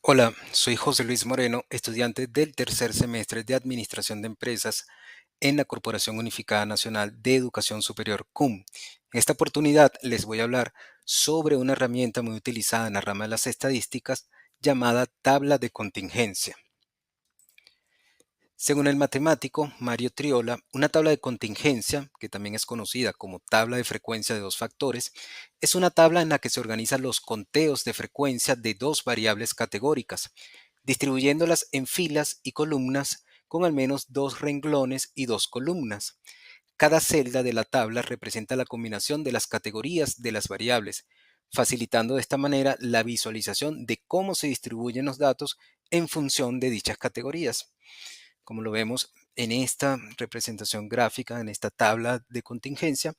Hola, soy José Luis Moreno, estudiante del tercer semestre de Administración de Empresas en la Corporación Unificada Nacional de Educación Superior, CUM. En esta oportunidad les voy a hablar sobre una herramienta muy utilizada en la rama de las estadísticas llamada tabla de contingencia. Según el matemático Mario Triola, una tabla de contingencia, que también es conocida como tabla de frecuencia de dos factores, es una tabla en la que se organizan los conteos de frecuencia de dos variables categóricas, distribuyéndolas en filas y columnas con al menos dos renglones y dos columnas. Cada celda de la tabla representa la combinación de las categorías de las variables, facilitando de esta manera la visualización de cómo se distribuyen los datos en función de dichas categorías. Como lo vemos en esta representación gráfica, en esta tabla de contingencia,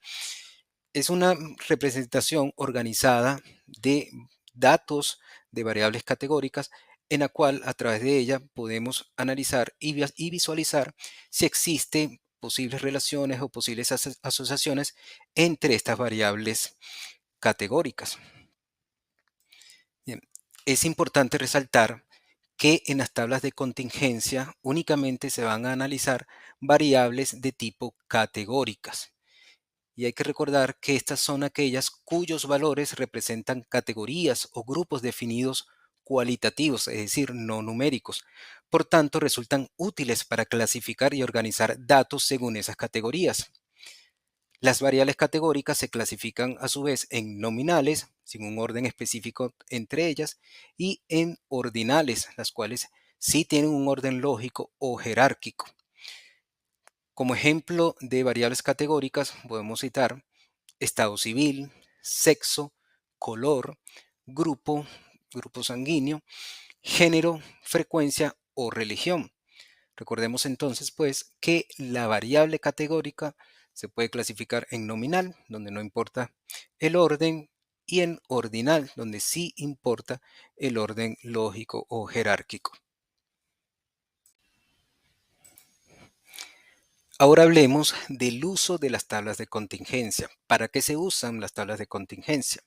es una representación organizada de datos de variables categóricas en la cual a través de ella podemos analizar y visualizar si existen posibles relaciones o posibles asociaciones entre estas variables categóricas. Bien, es importante resaltar que en las tablas de contingencia únicamente se van a analizar variables de tipo categóricas. Y hay que recordar que estas son aquellas cuyos valores representan categorías o grupos definidos cualitativos, es decir, no numéricos. Por tanto, resultan útiles para clasificar y organizar datos según esas categorías. Las variables categóricas se clasifican a su vez en nominales, sin un orden específico entre ellas, y en ordinales, las cuales sí tienen un orden lógico o jerárquico. Como ejemplo de variables categóricas podemos citar estado civil, sexo, color, grupo sanguíneo, género, frecuencia o religión. Recordemos entonces pues que la variable categórica se puede clasificar en nominal, donde no importa el orden, y en ordinal, donde sí importa el orden lógico o jerárquico. Ahora hablemos del uso de las tablas de contingencia. ¿Para qué se usan las tablas de contingencia?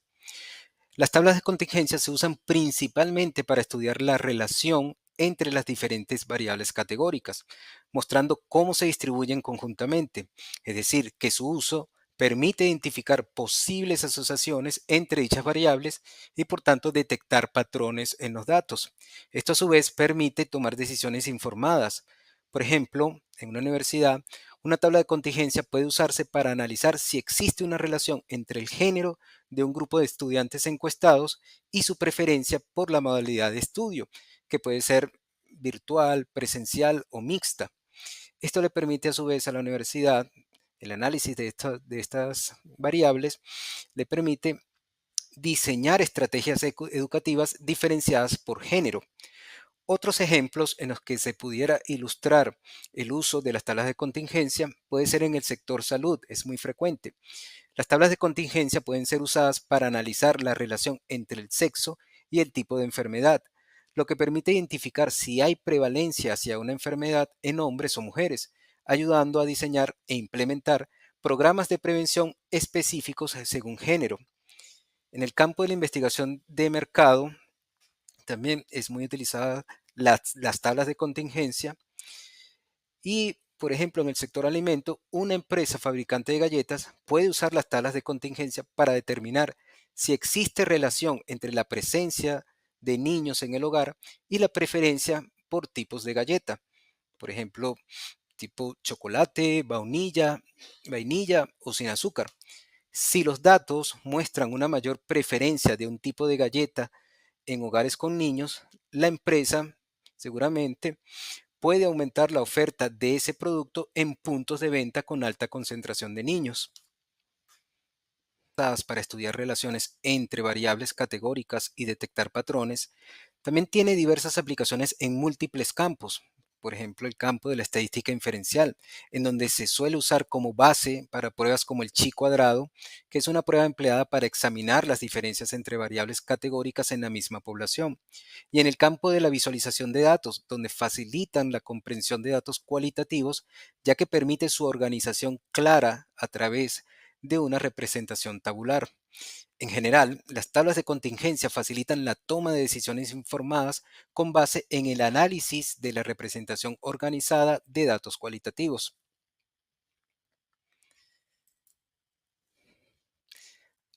Las tablas de contingencia se usan principalmente para estudiar la relación entre las diferentes variables categóricas, mostrando cómo se distribuyen conjuntamente, es decir, que su uso permite identificar posibles asociaciones entre dichas variables y por tanto detectar patrones en los datos. Esto a su vez permite tomar decisiones informadas. Por ejemplo, en una universidad, una tabla de contingencia puede usarse para analizar si existe una relación entre el género de un grupo de estudiantes encuestados y su preferencia por la modalidad de estudio, que puede ser virtual, presencial o mixta. Esto le permite a su vez a la universidad, el análisis de estas variables, le permite diseñar estrategias educativas diferenciadas por género. Otros ejemplos en los que se pudiera ilustrar el uso de las tablas de contingencia puede ser en el sector salud, es muy frecuente. Las tablas de contingencia pueden ser usadas para analizar la relación entre el sexo y el tipo de enfermedad, lo que permite identificar si hay prevalencia hacia una enfermedad en hombres o mujeres, ayudando a diseñar e implementar programas de prevención específicos según género. En el campo de la investigación de mercado, también es muy utilizada las tablas de contingencia y, por ejemplo, en el sector alimento, una empresa fabricante de galletas puede usar las tablas de contingencia para determinar si existe relación entre la presencia de niños en el hogar y la preferencia por tipos de galleta. Por ejemplo, tipo chocolate, vainilla o sin azúcar. Si los datos muestran una mayor preferencia de un tipo de galleta en hogares con niños, la empresa seguramente puede aumentar la oferta de ese producto en puntos de venta con alta concentración de niños. Para estudiar relaciones entre variables categóricas y detectar patrones, también tiene diversas aplicaciones en múltiples campos. Por ejemplo, el campo de la estadística inferencial, en donde se suele usar como base para pruebas como el chi cuadrado, que es una prueba empleada para examinar las diferencias entre variables categóricas en la misma población. Y en el campo de la visualización de datos, donde facilitan la comprensión de datos cualitativos, ya que permite su organización clara a través de una representación tabular. En general, las tablas de contingencia facilitan la toma de decisiones informadas con base en el análisis de la representación organizada de datos cualitativos.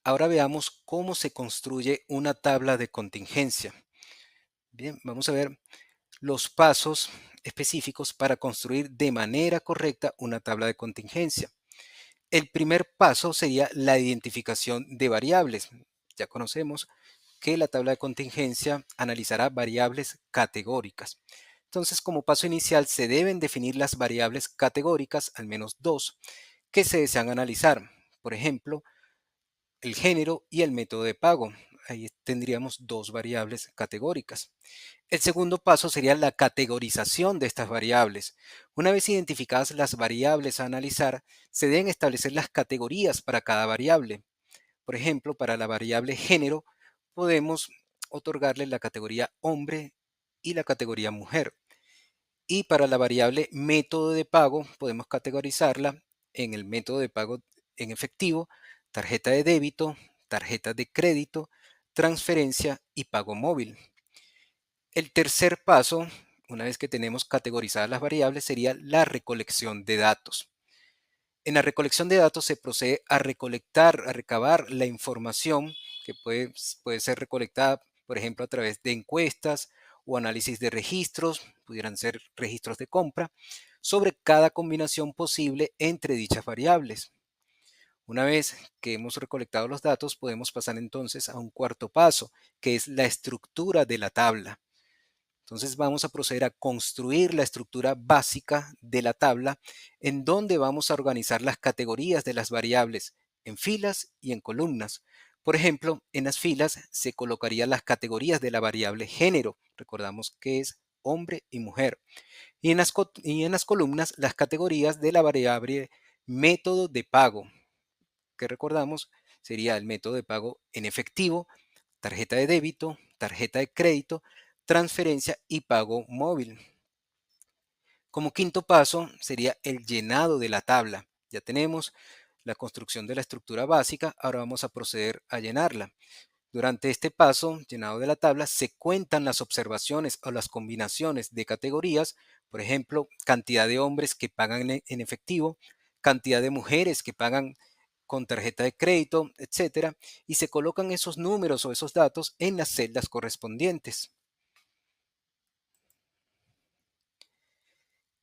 Ahora veamos cómo se construye una tabla de contingencia. Bien, vamos a ver los pasos específicos para construir de manera correcta una tabla de contingencia. El primer paso sería la identificación de variables. Ya conocemos que la tabla de contingencia analizará variables categóricas. Entonces, como paso inicial, se deben definir las variables categóricas, al menos dos, que se desean analizar. Por ejemplo, el género y el método de pago. Ahí tendríamos dos variables categóricas. El segundo paso sería la categorización de estas variables. Una vez identificadas las variables a analizar, se deben establecer las categorías para cada variable. Por ejemplo, para la variable género, podemos otorgarle la categoría hombre y la categoría mujer. Y para la variable método de pago, podemos categorizarla en el método de pago en efectivo, tarjeta de débito, tarjeta de crédito, transferencia y pago móvil. El tercer paso, una vez que tenemos categorizadas las variables, sería la recolección de datos. En la recolección de datos se procede a recolectar, a recabar la información que puede ser recolectada, por ejemplo, a través de encuestas o análisis de registros, pudieran ser registros de compra, sobre cada combinación posible entre dichas variables. Una vez que hemos recolectado los datos, podemos pasar entonces a un cuarto paso, que es la estructura de la tabla. Entonces vamos a proceder a construir la estructura básica de la tabla en donde vamos a organizar las categorías de las variables en filas y en columnas. Por ejemplo, en las filas se colocarían las categorías de la variable género, recordamos que es hombre y mujer, y en las columnas las categorías de la variable método de pago, que recordamos sería el método de pago en efectivo, tarjeta de débito, tarjeta de crédito, transferencia y pago móvil. Como quinto paso sería el llenado de la tabla. Ya tenemos la construcción de la estructura básica, ahora vamos a proceder a llenarla. Durante este paso, llenado de la tabla, se cuentan las observaciones o las combinaciones de categorías, por ejemplo, cantidad de hombres que pagan en efectivo, cantidad de mujeres que pagan con tarjeta de crédito, etcétera, y se colocan esos números o esos datos en las celdas correspondientes.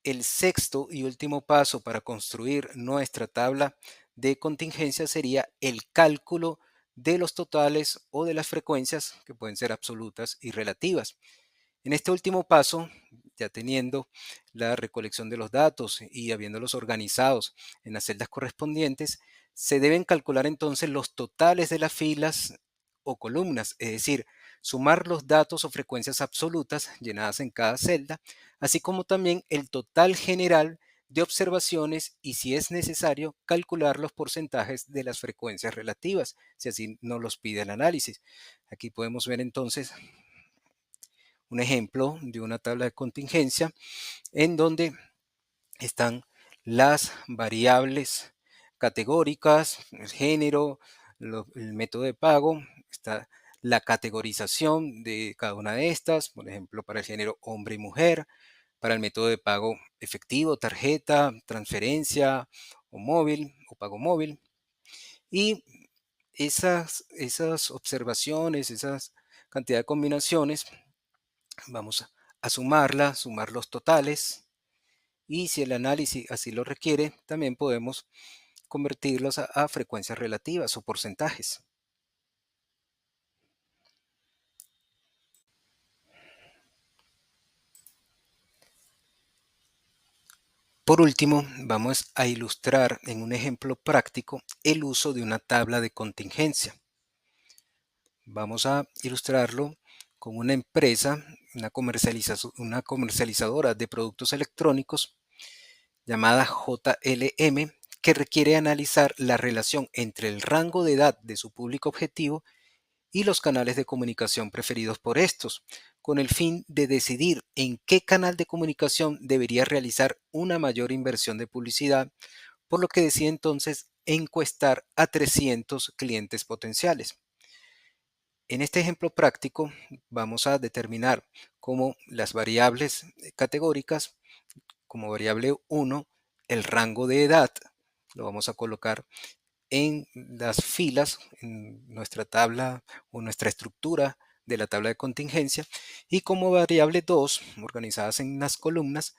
El sexto y último paso para construir nuestra tabla de contingencia sería el cálculo de los totales o de las frecuencias, que pueden ser absolutas y relativas. En este último paso, ya teniendo la recolección de los datos y habiéndolos organizados en las celdas correspondientes, se deben calcular entonces los totales de las filas o columnas, es decir, sumar los datos o frecuencias absolutas llenadas en cada celda, así como también el total general de observaciones y, si es necesario, calcular los porcentajes de las frecuencias relativas, si así nos los pide el análisis. Aquí podemos ver entonces un ejemplo de una tabla de contingencia en donde están las variables categóricas, el género, el método de pago, está la categorización de cada una de estas, por ejemplo, para el género hombre y mujer, para el método de pago efectivo, tarjeta, transferencia o móvil o pago móvil. Y esas observaciones, esas cantidad de combinaciones, vamos a sumarlas, sumar los totales, y si el análisis así lo requiere, también podemos convertirlos a frecuencias relativas o porcentajes. Por último, vamos a ilustrar en un ejemplo práctico el uso de una tabla de contingencia. Vamos a ilustrarlo con una empresa, una comercializadora de productos electrónicos llamada JLM, que requiere analizar la relación entre el rango de edad de su público objetivo y los canales de comunicación preferidos por estos, con el fin de decidir en qué canal de comunicación debería realizar una mayor inversión de publicidad, por lo que decide entonces encuestar a 300 clientes potenciales. En este ejemplo práctico vamos a determinar como las variables categóricas, como variable 1, el rango de edad, lo vamos a colocar en las filas, en nuestra tabla o nuestra estructura de la tabla de contingencia, y como variable 2, organizadas en las columnas,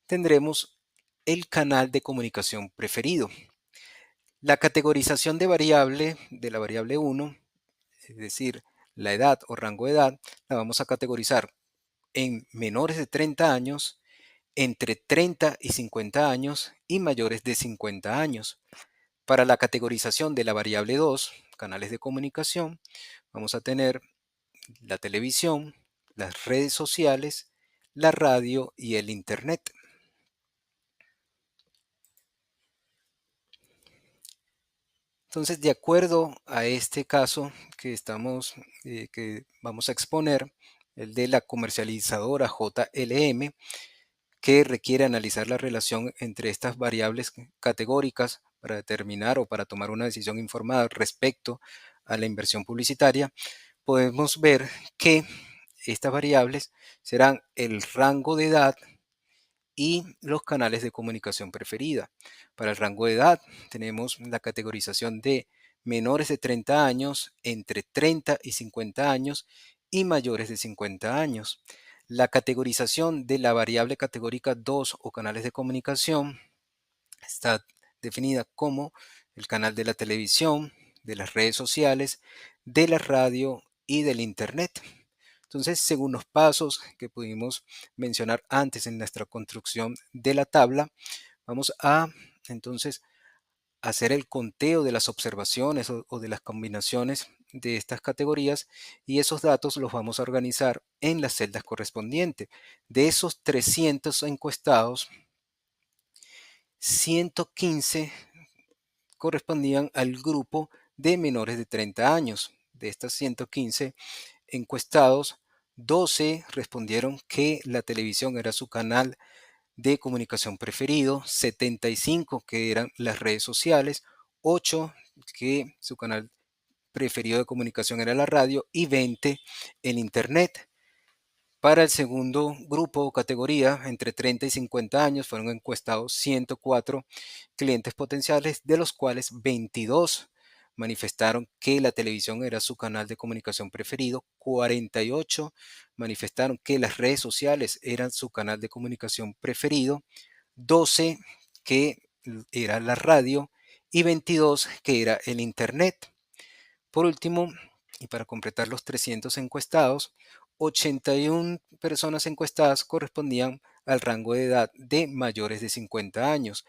tendremos el canal de comunicación preferido. La categorización de la variable 1, es decir, la edad o rango de edad, la vamos a categorizar en menores de 30 años, entre 30 y 50 años y mayores de 50 años. Para la categorización de la variable 2, canales de comunicación, vamos a tener la televisión, las redes sociales, la radio y el internet. Entonces, de acuerdo a este caso que vamos a exponer, el de la comercializadora JLM, que requiere analizar la relación entre estas variables categóricas para determinar o para tomar una decisión informada respecto a la inversión publicitaria, podemos ver que estas variables serán el rango de edad y los canales de comunicación preferida. Para el rango de edad tenemos la categorización de menores de 30 años, entre 30 y 50 años y mayores de 50 años. La categorización de la variable categórica 2 o canales de comunicación está definida como el canal de la televisión, de las redes sociales, de la radio y del internet. Entonces, según los pasos que pudimos mencionar antes en nuestra construcción de la tabla, vamos a entonces hacer el conteo de las observaciones o de las combinaciones de estas categorías, y esos datos los vamos a organizar en las celdas correspondientes. De esos 300 encuestados, 115 correspondían al grupo de menores de 30 años. De estas 115 encuestados, 12 respondieron que la televisión era su canal de comunicación preferido, 75 que eran las redes sociales, 8 que su canal preferido de comunicación era la radio y 20 el internet. Para el segundo grupo o categoría, entre 30 y 50 años, fueron encuestados 104 clientes potenciales, de los cuales 22 manifestaron que la televisión era su canal de comunicación preferido, 48 manifestaron que las redes sociales eran su canal de comunicación preferido, 12 que era la radio y 22 que era el internet. Por último, y para completar los 300 encuestados, 81 personas encuestadas correspondían al rango de edad de mayores de 50 años.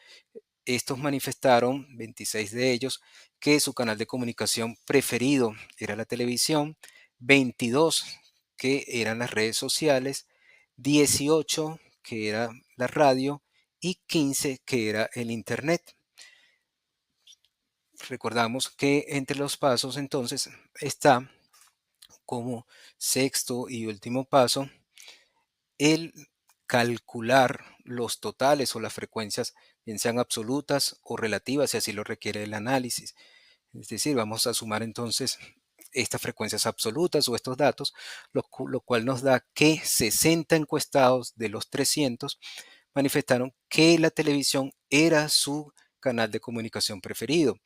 Estos manifestaron, 26 de ellos, que su canal de comunicación preferido era la televisión, 22 que eran las redes sociales, 18 que era la radio y 15 que era el internet. Recordamos que entre los pasos entonces está como sexto y último paso el calcular los totales o las frecuencias, bien sean absolutas o relativas, si así lo requiere el análisis. Es decir, vamos a sumar entonces estas frecuencias absolutas o estos datos, lo cual nos da que 60 encuestados de los 300 manifestaron que la televisión era su canal de comunicación preferido.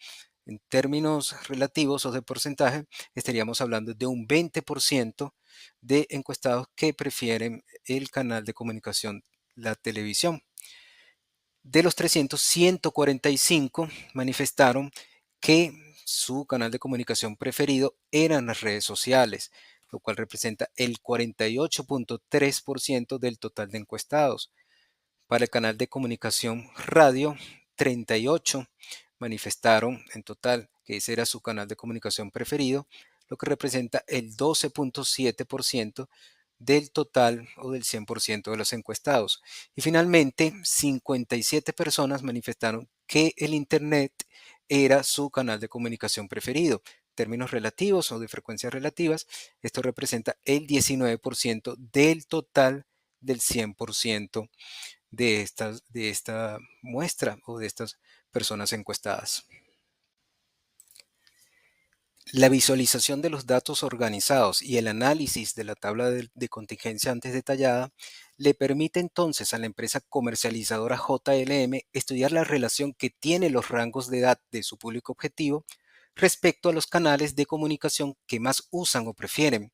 En términos relativos o de porcentaje, estaríamos hablando de un 20% de encuestados que prefieren el canal de comunicación, la televisión. De los 300, 145 manifestaron que su canal de comunicación preferido eran las redes sociales, lo cual representa el 48.3% del total de encuestados. Para el canal de comunicación radio, 38 manifestaron en total que ese era su canal de comunicación preferido, lo que representa el 12.7% del total o del 100% de los encuestados. Y finalmente, 57 personas manifestaron que el Internet era su canal de comunicación preferido. En términos relativos o de frecuencias relativas, esto representa el 19% del total del 100% de esta muestra o de estas personas encuestadas. La visualización de los datos organizados y el análisis de la tabla de contingencia antes detallada le permite entonces a la empresa comercializadora JLM estudiar la relación que tienen los rangos de edad de su público objetivo respecto a los canales de comunicación que más usan o prefieren,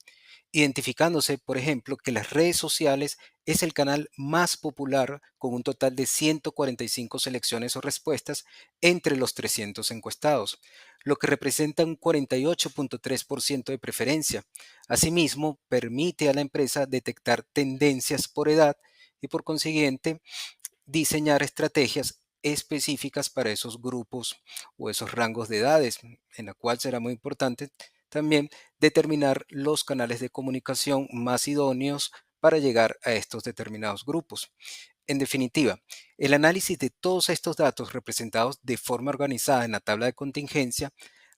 identificándose, por ejemplo, que las redes sociales es el canal más popular con un total de 145 selecciones o respuestas entre los 300 encuestados, lo que representa un 48.3% de preferencia. Asimismo, permite a la empresa detectar tendencias por edad y por consiguiente diseñar estrategias específicas para esos grupos o esos rangos de edades, en la cual será muy importante también determinar los canales de comunicación más idóneos para llegar a estos determinados grupos. En definitiva, el análisis de todos estos datos representados de forma organizada en la tabla de contingencia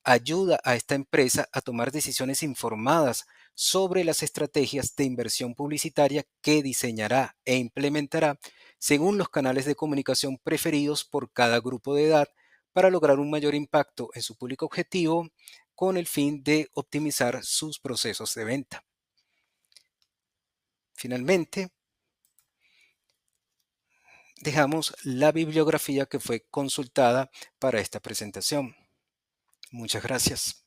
ayuda a esta empresa a tomar decisiones informadas sobre las estrategias de inversión publicitaria que diseñará e implementará según los canales de comunicación preferidos por cada grupo de edad para lograr un mayor impacto en su público objetivo con el fin de optimizar sus procesos de venta. Finalmente, dejamos la bibliografía que fue consultada para esta presentación. Muchas gracias.